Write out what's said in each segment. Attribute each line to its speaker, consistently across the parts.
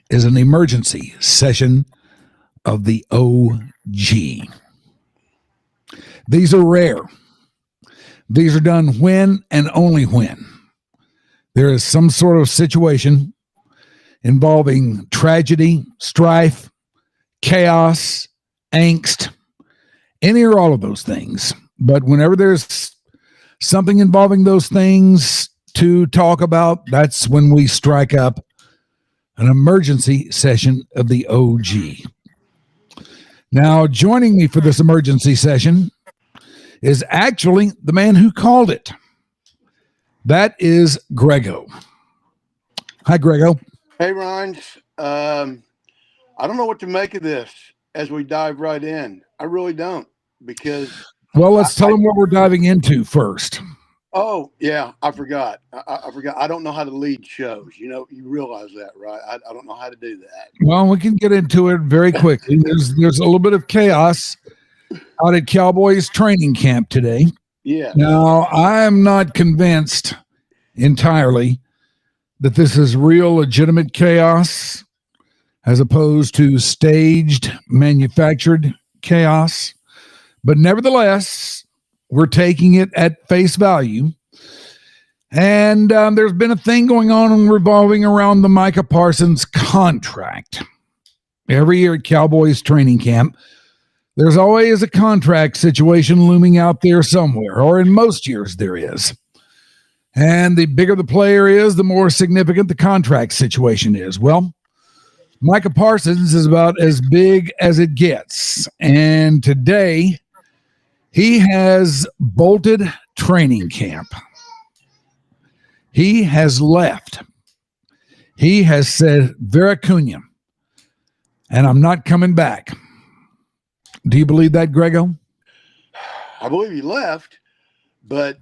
Speaker 1: is an emergency session of the OG. These are rare. These are done when and only when there is some sort of situation involving tragedy, strife, chaos, angst, any or all of those things. But whenever there's something involving those things to talk about, that's when we strike up an emergency session of the OG. Now, joining me for this emergency session is actually the man who called it. That is Grego. Hi, Grego.
Speaker 2: Hey, Rhynes. I don't know what to make of this as we dive right in. I really don't, because...
Speaker 1: Well, let's tell them what we're diving into first.
Speaker 2: Oh, yeah, I forgot. I forgot. I don't know how to lead shows. You realize that, right? I don't know how to do that.
Speaker 1: Well, we can get into it very quickly. There's a little bit of chaos out at Cowboys training camp today.
Speaker 2: Yeah.
Speaker 1: Now, I am not convinced entirely that this is real, legitimate chaos as opposed to staged, manufactured chaos. But nevertheless, we're taking it at face value. And there's been a thing going on revolving around the Micah Parsons contract. Every year at Cowboys training camp, there's always a contract situation looming out there somewhere, or in most years there is. And the bigger the player is, the more significant the contract situation is. Well, Micah Parsons is about as big as it gets. And today, he has bolted training camp. He has left. He has said, Veracuna, and I'm not coming back. Do you believe that, Grego?
Speaker 2: I believe he left, but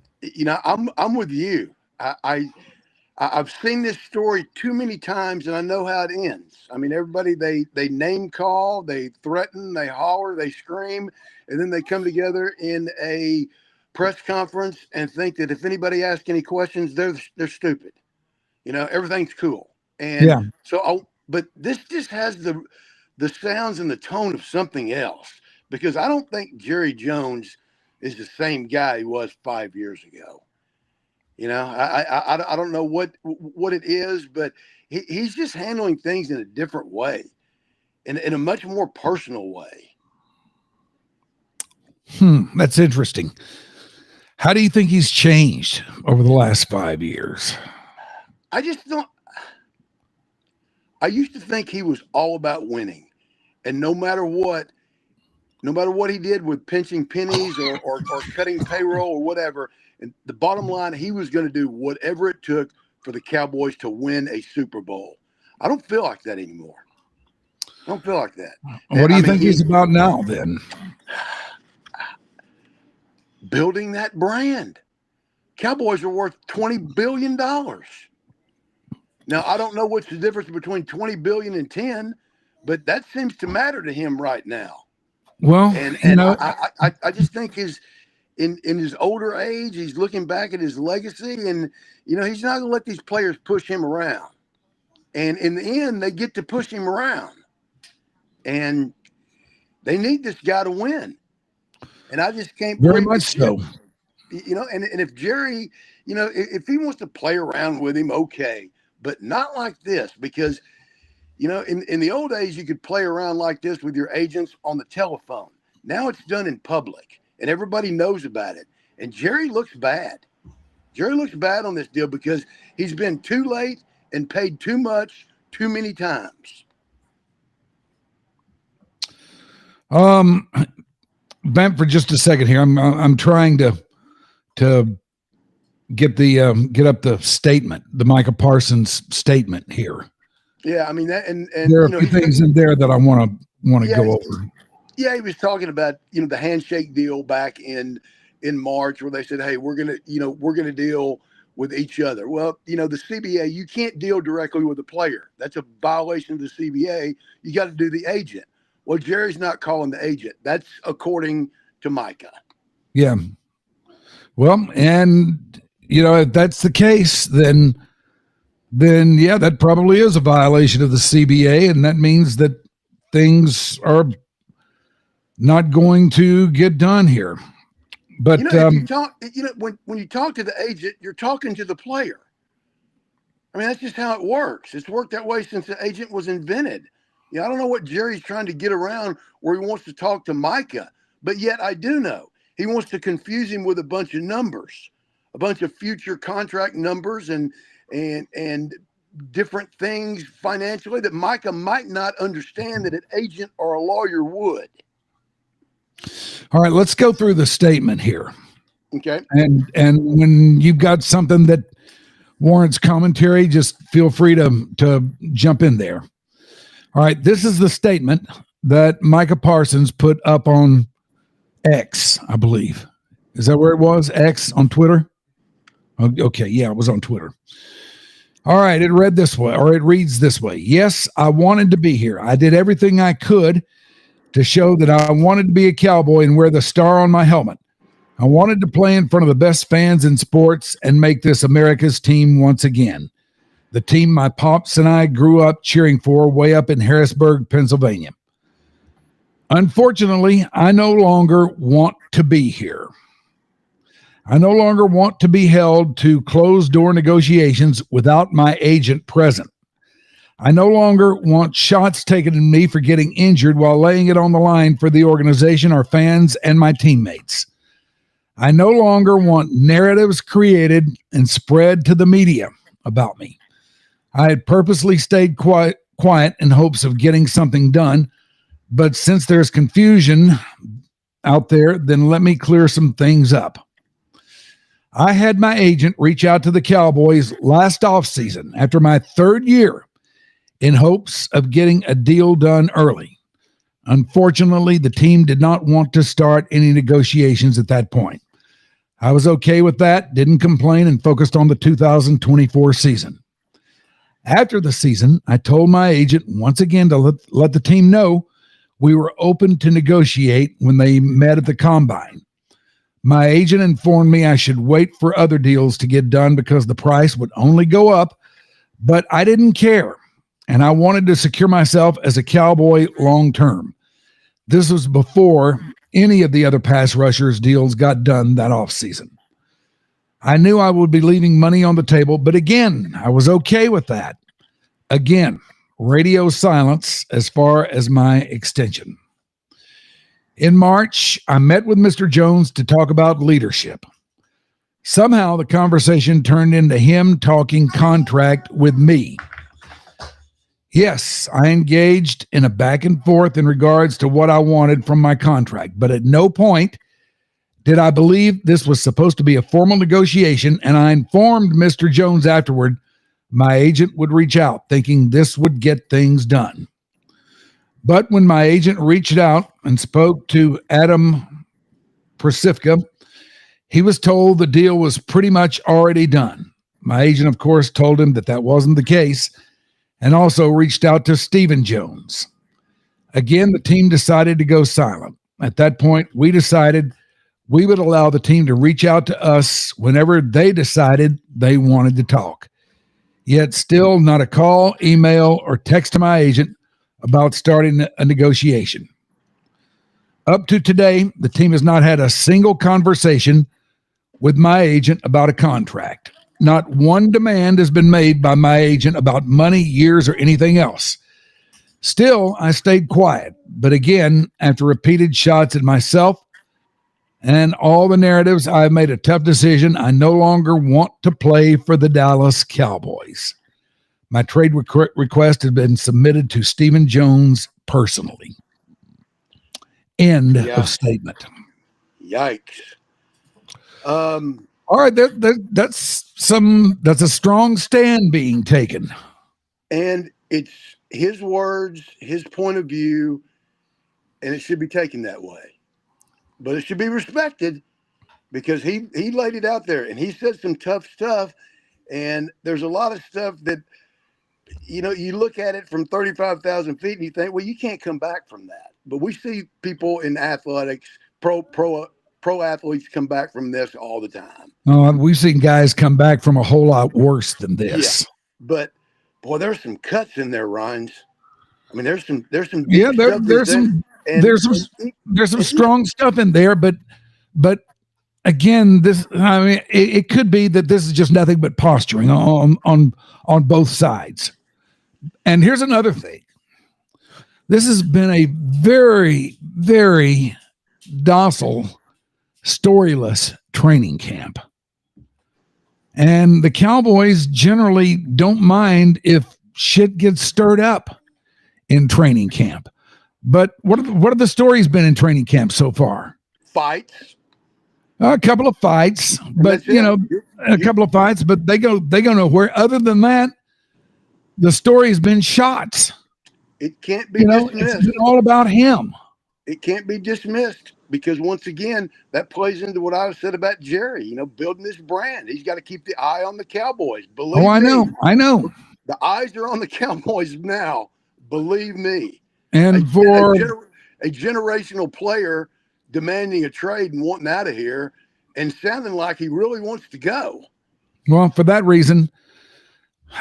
Speaker 2: I'm with you. I've seen this story too many times, and I know how it ends. I mean, everybody they name call, they threaten, they holler, they scream, and then they come together in a press conference and think that if anybody asks any questions, they're stupid. Everything's cool. And
Speaker 1: yeah.
Speaker 2: But this just has the sounds and the tone of something else, because I don't think Jerry Jones is the same guy he was 5 years ago. I don't know what it is, but he's just handling things in a different way, in a much more personal way.
Speaker 1: That's interesting. How do you think he's changed over the last 5 years?
Speaker 2: I just don't. I used to think he was all about winning, and no matter what he did with pinching pennies or cutting payroll or whatever, and the bottom line, he was going to do whatever it took for the Cowboys to win a Super Bowl. I don't feel like that anymore. I don't feel like that.
Speaker 1: What do you think he's about now, then?
Speaker 2: Building that brand. Cowboys are worth $20 billion. Now, I don't know what's the difference between $20 billion and 10, but that seems to matter to him right now.
Speaker 1: Well,
Speaker 2: I just think in his older age, he's looking back at his legacy, and he's not going to let these players push him around. And in the end, they get to push him around, and they need this guy to win. And I just can't
Speaker 1: very much so.
Speaker 2: And if Jerry, if he wants to play around with him, okay, but not like this, because in the old days, you could play around like this with your agents on the telephone. Now it's done in public, and everybody knows about it. And Jerry looks bad. Jerry looks bad on this deal because he's been too late and paid too much too many times.
Speaker 1: Vamp for just a second here. I'm trying to get up the statement, the Micah Parsons statement here.
Speaker 2: Yeah, I mean that, and
Speaker 1: there are a few things in there that I want to go over.
Speaker 2: Yeah, he was talking about the handshake deal back in March, where they said, "Hey, we're gonna deal with each other." Well, the CBA, you can't deal directly with the player. That's a violation of the CBA. You got to do the agent. Well, Jerry's not calling the agent. That's according to Micah.
Speaker 1: Yeah. Well, and if that's the case, then then yeah, that probably is a violation of the CBA, and that means that things are not going to get done here. But
Speaker 2: If you talk, when you talk to the agent, you're talking to the player. I mean, that's just how it works. It's worked that way since the agent was invented. I don't know what Jerry's trying to get around where he wants to talk to Micah, but yet I do know he wants to confuse him with a bunch of numbers, a bunch of future contract numbers and different things financially that Micah might not understand that an agent or a lawyer would.
Speaker 1: All right, let's go through the statement here.
Speaker 2: Okay.
Speaker 1: And when you've got something that warrants commentary, just feel free to jump in there. All right, this is the statement that Micah Parsons put up on X, I believe. Is that where it was? X on Twitter? Okay, yeah, it was on Twitter. All right, it reads this way. Yes, I wanted to be here. I did everything I could to show that I wanted to be a Cowboy and wear the star on my helmet. I wanted to play in front of the best fans in sports and make this America's team once again. The team my pops and I grew up cheering for way up in Harrisburg, Pennsylvania. Unfortunately, I no longer want to be here. I no longer want to be held to closed-door negotiations without my agent present. I no longer want shots taken at me for getting injured while laying it on the line for the organization, our fans, and my teammates. I no longer want narratives created and spread to the media about me. I had purposely stayed quiet in hopes of getting something done, but since there's confusion out there, then let me clear some things up. I had my agent reach out to the Cowboys last offseason after my third year in hopes of getting a deal done early. Unfortunately, the team did not want to start any negotiations at that point. I was okay with that, didn't complain, and focused on the 2024 season. After the season, I told my agent once again to let the team know we were open to negotiate when they met at the combine. My agent informed me I should wait for other deals to get done because the price would only go up, but I didn't care, and I wanted to secure myself as a Cowboy long term. This was before any of the other pass rushers deals got done that offseason. I knew I would be leaving money on the table, but again, I was okay with that. Again, radio silence as far as my extension. In March, I met with Mr. Jones to talk about leadership. Somehow the conversation turned into him talking contract with me. Yes, I engaged in a back and forth in regards to what I wanted from my contract, but at no point did I believe this was supposed to be a formal negotiation, and I informed Mr. Jones afterward my agent would reach out, thinking this would get things done. But when my agent reached out and spoke to Adam Persifka, he was told the deal was pretty much already done. My agent, of course, told him that wasn't the case, and also reached out to Stephen Jones. Again, the team decided to go silent. At that point, we decided we would allow the team to reach out to us whenever they decided they wanted to talk. Yet still not a call, email, or text to my agent about starting a negotiation. Up to today, the team has not had a single conversation with my agent about a contract. Not one demand has been made by my agent about money, years, or anything else. Still, I stayed quiet. But again, after repeated shots at myself and all the narratives, I made a tough decision. I no longer want to play for the Dallas Cowboys. My trade request has been submitted to Stephen Jones personally. End of statement.
Speaker 2: Yikes.
Speaker 1: All right, that's a strong stand being taken.
Speaker 2: And it's his words, his point of view, and it should be taken that way. But it should be respected because he laid it out there and he said some tough stuff. And there's a lot of stuff that, you look at it from 35,000 feet and you think, well, you can't come back from that. But we see people in athletics, pro athletes come back from this all the time.
Speaker 1: We've seen guys come back from a whole lot worse than this.
Speaker 2: But boy, there's some cuts in there, Rhines. I mean, there's some deep
Speaker 1: Yeah,
Speaker 2: stuff
Speaker 1: there's
Speaker 2: there.
Speaker 1: some
Speaker 2: And,
Speaker 1: there's some
Speaker 2: and,
Speaker 1: there's some
Speaker 2: and
Speaker 1: strong stuff in there, but again, it could be that this is just nothing but posturing on both sides. And here's another thing. This has been a very, very docile, storyless training camp. And the Cowboys generally don't mind if shit gets stirred up in training camp. But what have the stories been in training camp so far?
Speaker 2: fights.
Speaker 1: A couple of fights, but a couple of fights, but they go nowhere. Other than that, the story's been shots.
Speaker 2: It can't be dismissed.
Speaker 1: It's been all about him.
Speaker 2: It can't be dismissed because once again, that plays into what I said about Jerry. Building this brand, he's got to keep the eye on the Cowboys. Believe me,
Speaker 1: I know.
Speaker 2: The eyes are on the Cowboys now. Believe me.
Speaker 1: And for
Speaker 2: a generational player demanding a trade and wanting out of here and sounding like he really wants to go.
Speaker 1: Well, for that reason,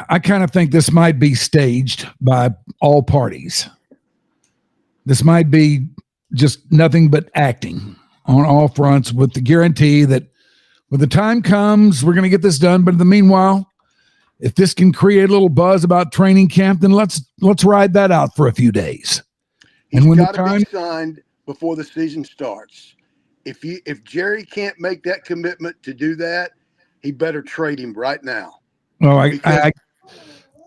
Speaker 1: I kind of think this might be staged by all parties. This might be just nothing but acting on all fronts with the guarantee that when the time comes, we're going to get this done. But in the meanwhile, if this can create a little buzz about training camp, then let's ride that out for a few days.
Speaker 2: He's got to be signed before the season starts. If Jerry can't make that commitment to do that, he better trade him right now.
Speaker 1: Well,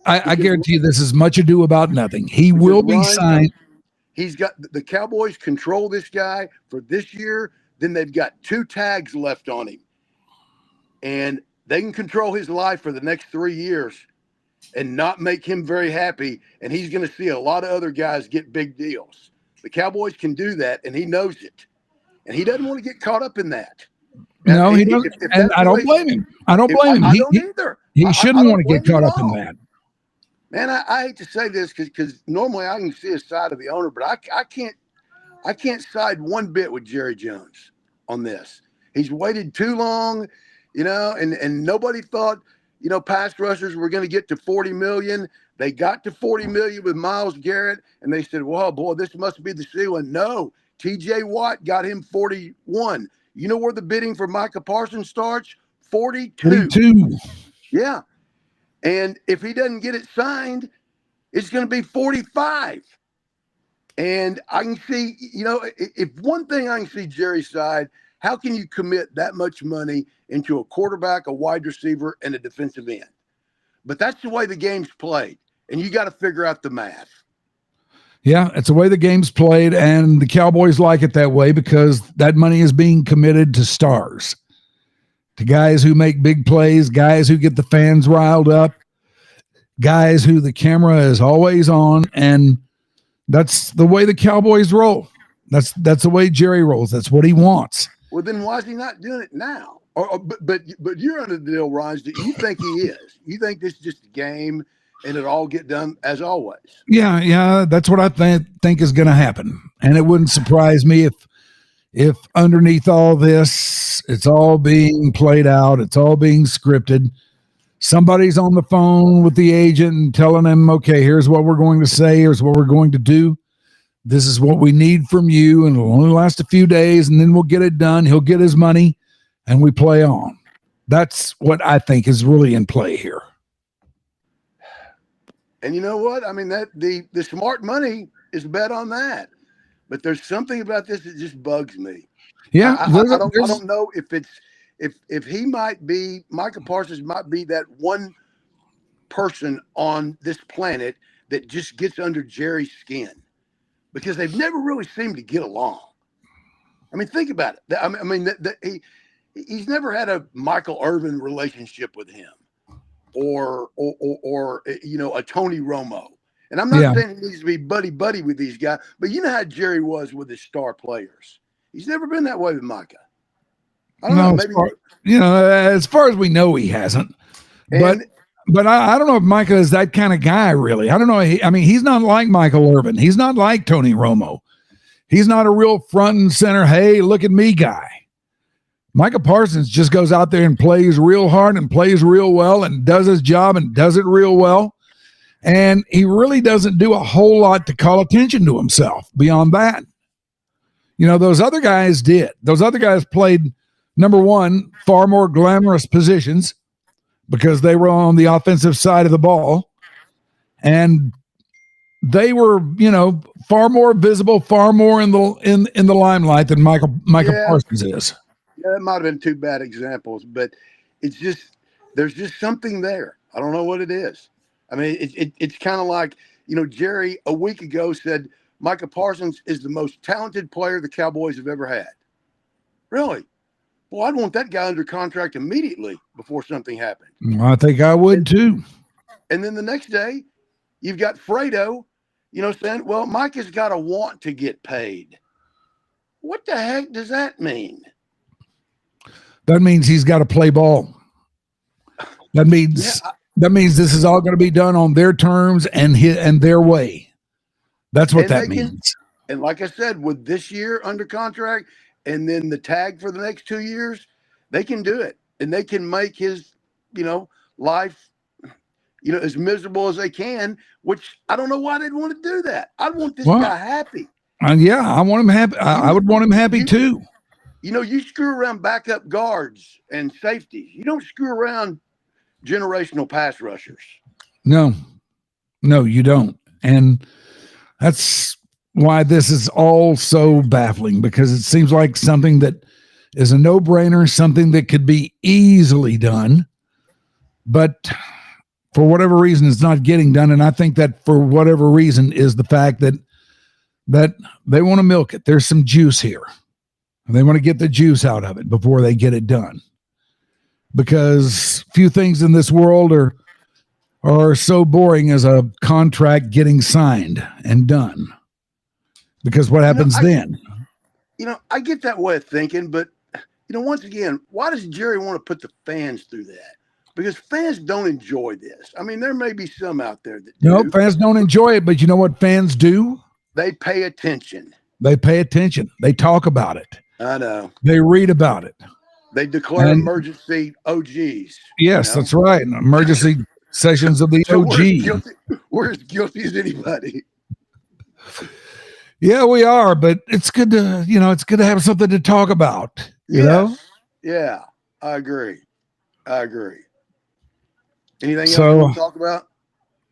Speaker 1: I guarantee you this is much ado about nothing. He will be signed.
Speaker 2: He's got the Cowboys control this guy for this year. Then they've got 2 tags left on him, and they can control his life for the next 3 years and not make him very happy. And he's going to see a lot of other guys get big deals. The Cowboys can do that, and he knows it. And he doesn't want to get caught up in that.
Speaker 1: No, he doesn't. And I don't blame him. I don't blame him.
Speaker 2: I don't either.
Speaker 1: He shouldn't want to get caught up in that.
Speaker 2: Man, I hate to say this because normally I can see a side of the owner, but I can't side one bit with Jerry Jones on this. He's waited too long, and nobody thought, pass rushers were going to get to 40 million. They got to 40 million with Myles Garrett, and they said, well, boy, this must be the ceiling. No, TJ Watt got him 41. You know where the bidding for Micah Parsons starts? 42. Yeah. And if he doesn't get it signed, it's going to be 45. And I can see, if one thing I can see Jerry's side, how can you commit that much money into a quarterback, a wide receiver, and a defensive end? But that's the way the game's played, and you got to figure out the math.
Speaker 1: Yeah, it's the way the game's played, and the Cowboys like it that way because that money is being committed to stars, to guys who make big plays, guys who get the fans riled up, guys who the camera is always on, and that's the way the Cowboys roll. That's the way Jerry rolls. That's what he wants.
Speaker 2: Well, then why is he not doing it now? But you're under the deal, Ryan. Do you think he is? You think this is just a game and it'll all get done as always?
Speaker 1: Yeah, that's what I think is going to happen. And it wouldn't surprise me if underneath all this, it's all being played out, it's all being scripted. Somebody's on the phone with the agent and telling him, okay, here's what we're going to say, here's what we're going to do. This is what we need from you, and it'll only last a few days, and then we'll get it done. He'll get his money, and we play on. That's what I think is really in play here.
Speaker 2: And you know what? I mean, that the smart money is bet on that. But there's something about this that just bugs me.
Speaker 1: Yeah,
Speaker 2: I don't know if it's if he might be, Micah Parsons might be that one person on this planet that just gets under Jerry's skin, because they've never really seemed to get along. I mean, think about it. I mean, he's never had a Michael Irvin relationship with him, or a Tony Romo. And I'm not saying he needs to be buddy with these guys, but you know how Jerry was with his star players. He's never been that way with Micah. I don't know. Maybe
Speaker 1: as far as we know, he hasn't. But I don't know if Micah is that kind of guy, really. I don't know. I mean, he's not like Michael Irvin. He's not like Tony Romo. He's not a real front and center, hey, look at me guy. Micah Parsons just goes out there and plays real hard and plays real well and does his job and does it real well. And he really doesn't do a whole lot to call attention to himself beyond that. Those other guys did. Those other guys played, number one, far more glamorous positions because they were on the offensive side of the ball. And they were, far more visible, far more in the limelight than Micah Parsons is.
Speaker 2: Yeah, it might have been two bad examples, but there's just something there. I don't know what it is. I mean, it's kind of like, Jerry a week ago said Micah Parsons is the most talented player the Cowboys have ever had. Really? Well, I'd want that guy under contract immediately before something happened.
Speaker 1: I think I would too.
Speaker 2: And then the next day, you've got Fredo, saying, well, Micah's got to want to get paid. What the heck does that mean?
Speaker 1: That means he's got to play ball. That means this is all going to be done on their terms and their way. That's what that means.
Speaker 2: And like I said, with this year under contract and then the tag for the next 2 years, they can do it. And they can make his, life, as miserable as they can, which I don't know why they'd want to do that. I want this guy happy.
Speaker 1: Yeah, I want him happy. I would want him happy too.
Speaker 2: You screw around backup guards and safeties. You don't screw around generational pass rushers. No, you don't. And that's why this is all so baffling, because it seems like something that is a no-brainer, something that could be easily done, but for whatever reason, it's not getting done. And I think that for whatever reason is the fact that they want to milk it. There's some juice here. They want to get the juice out of it before they get it done. Because few things in this world are so boring as a contract getting signed and done. Because what happens then? I get that way of thinking, but once again, why does Jerry want to put the fans through that? Because fans don't enjoy this. I mean, there may be some out there that do.
Speaker 1: No, fans don't enjoy it, but you know what fans do?
Speaker 2: They pay attention.
Speaker 1: They pay attention. They talk about it.
Speaker 2: I know.
Speaker 1: They read about it.
Speaker 2: They declare emergency OGs.
Speaker 1: Yes, that's right. Emergency sessions of the OG.
Speaker 2: We're as guilty as anybody.
Speaker 1: Yeah, we are, but it's good to, it's good to have something to talk about, you know?
Speaker 2: Yeah, I agree. Anything else you want to talk about?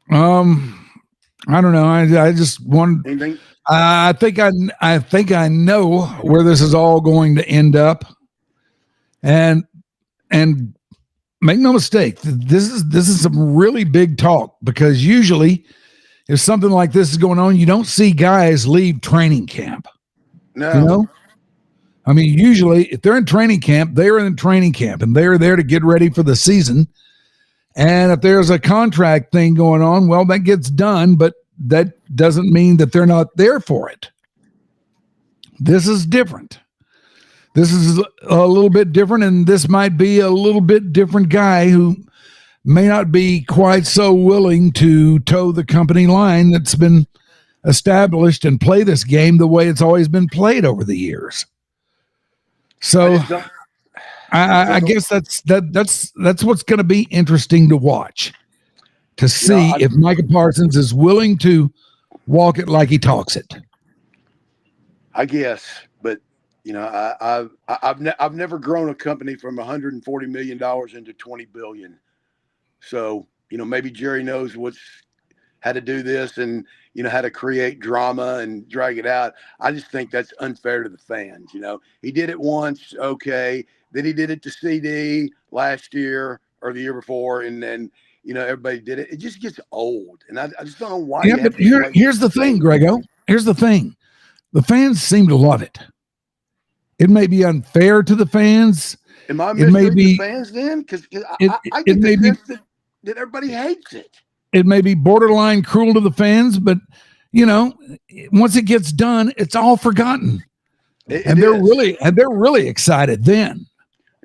Speaker 1: I don't know. I just want.
Speaker 2: Anything?
Speaker 1: I think I know where this is all going to end up, and make no mistake, this is some really big talk, because usually if something like this is going on, you don't see guys leave training camp.
Speaker 2: No.
Speaker 1: I mean, usually if they're in training camp, they're in training camp and they're there to get ready for the season. And if there's a contract thing going on, well, that gets done, but that doesn't mean that they're not there for it. This is different. This is a little bit different, and this might be a little bit different guy who may not be quite so willing to toe the company line that's been established and play this game the way it's always been played over the years. So I guess that's what's going to be interesting to watch, to see if Micah Parsons is willing to walk it like he talks it.
Speaker 2: I guess, but I've never grown a company from $140 million into $20 billion. So maybe Jerry knows how to do this and how to create drama and drag it out. I just think that's unfair to the fans. He did it once, okay. Then he did it to CD last year or the year before, and then everybody did it. It just gets old, and I just don't know why.
Speaker 1: Yeah, but here's the thing, Grego. Here's the thing: the fans seem to love it. It may be unfair to the fans.
Speaker 2: Am I misleading the fans then? Because I get the sense that everybody hates it.
Speaker 1: It may be borderline cruel to the fans, but once it gets done, it's all forgotten, and they're really excited then.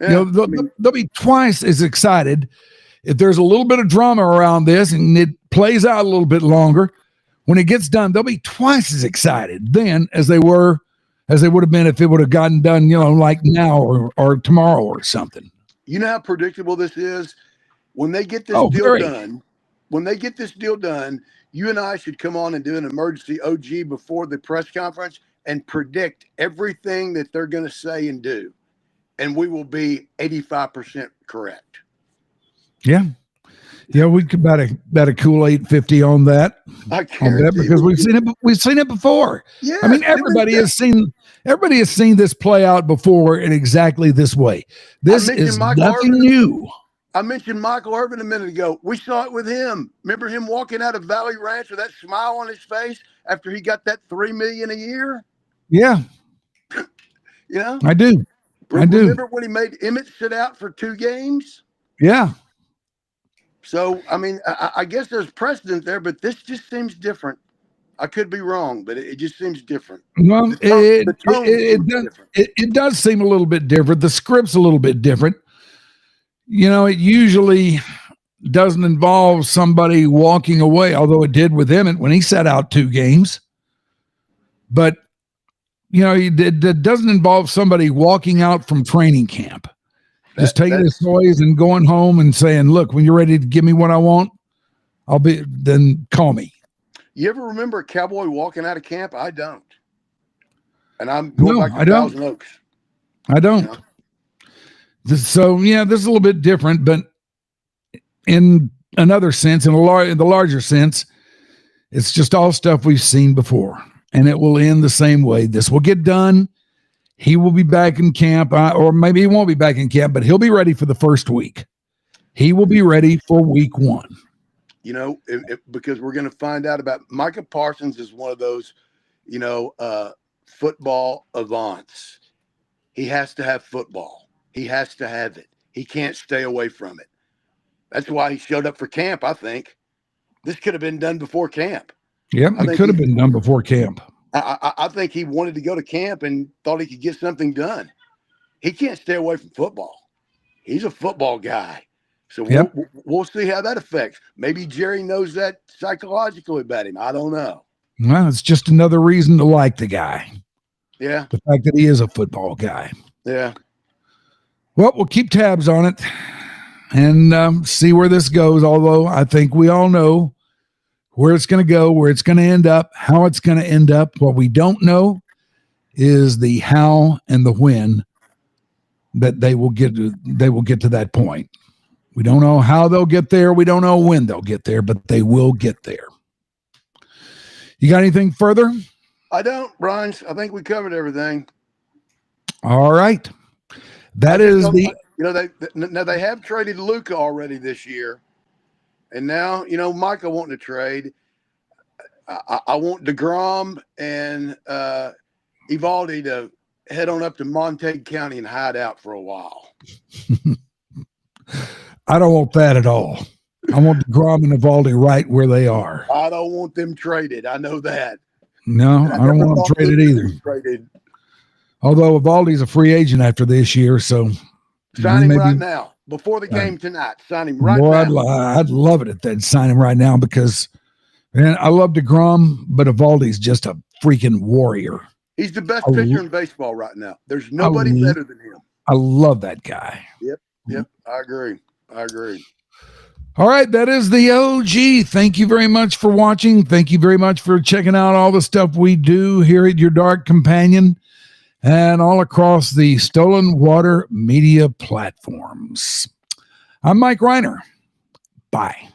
Speaker 1: Yeah, they'll be twice as excited if there's a little bit of drama around this and it plays out a little bit longer. When it gets done, they'll be twice as excited then as they were as they would have been if it would have gotten done, like now or tomorrow or something.
Speaker 2: You know how predictable this is? When they get this deal done, you and I should come on and do an emergency OG before the press conference and predict everything that they're going to say and do. And we will be 85% correct.
Speaker 1: Yeah. Yeah, we could bet a cool 850 on that.
Speaker 2: I can't,
Speaker 1: because we've seen it before.
Speaker 2: Yeah,
Speaker 1: I mean, everybody has seen this play out before in exactly this way. This is nothing new.
Speaker 2: I mentioned Michael Irvin a minute ago. We saw it with him. Remember him walking out of Valley Ranch with that smile on his face after he got that $3 million a year?
Speaker 1: Yeah. I do.
Speaker 2: Remember when he made Emmett sit out for 2 games?
Speaker 1: Yeah.
Speaker 2: So, I mean, I guess there's precedent there, but this just seems different. I could be wrong, but it just seems different.
Speaker 1: Well, it does seem a little bit different. The script's a little bit different. It usually doesn't involve somebody walking away, although it did with Emmett when he sat out 2 games. But, it doesn't involve somebody walking out from training camp. Just taking his toys and going home and saying, look, when you're ready to give me what I want, then call me.
Speaker 2: You ever remember a cowboy walking out of camp? I don't. And I'm going back to Thousand Oaks.
Speaker 1: I don't. So, this is a little bit different, but in another sense, in the larger sense, it's just all stuff we've seen before, and it will end the same way. This will get done. He will be back in camp, or maybe he won't be back in camp, but he'll be ready for the first week. He will be ready for week 1.
Speaker 2: Because we're going to find out about Micah Parsons is one of those, football avants. He has to have football. He has to have it. He can't stay away from it. That's why he showed up for camp, I think. This could have been done before camp.
Speaker 1: Yep, it could have been done before camp.
Speaker 2: I think he wanted to go to camp and thought he could get something done. He can't stay away from football. He's a football guy. So we'll see how that affects. Maybe Jerry knows that psychologically about him. I don't know.
Speaker 1: Well, it's just another reason to like the guy.
Speaker 2: Yeah.
Speaker 1: The fact that he is a football guy.
Speaker 2: Yeah.
Speaker 1: Well, we'll keep tabs on it and see where this goes, although I think we all know where it's going to go, where it's going to end up, how it's going to end up. What we don't know is the how and the when that they will get to that point. We don't know how they'll get there. We don't know when they'll get there, but they will get there. You got anything further?
Speaker 2: I don't, Brian. I think we covered everything.
Speaker 1: All right. They have traded Luka already this year. And now, Micah wanting to trade. I want DeGrom and Evaldi to head on up to Montague County and hide out for a while. I don't want that at all. I want DeGrom and Evaldi right where they are.
Speaker 2: I don't want them traded. I know that.
Speaker 1: No, I don't want them traded either. Although Evaldi's a free agent after this year, so
Speaker 2: sign him right now. Before the game tonight, sign him right now.
Speaker 1: I'd love it if they'd sign him right now because, man, I love DeGrom, but Evaldi's just a freaking warrior.
Speaker 2: He's the best pitcher in baseball right now. There's nobody better than him.
Speaker 1: I love that guy.
Speaker 2: Yep. I agree.
Speaker 1: All right, that is the OG. Thank you very much for watching. Thank you very much for checking out all the stuff we do here at Your Dark Companion and all across the Stolen Water media platforms. I'm Mike Rhyner. Bye.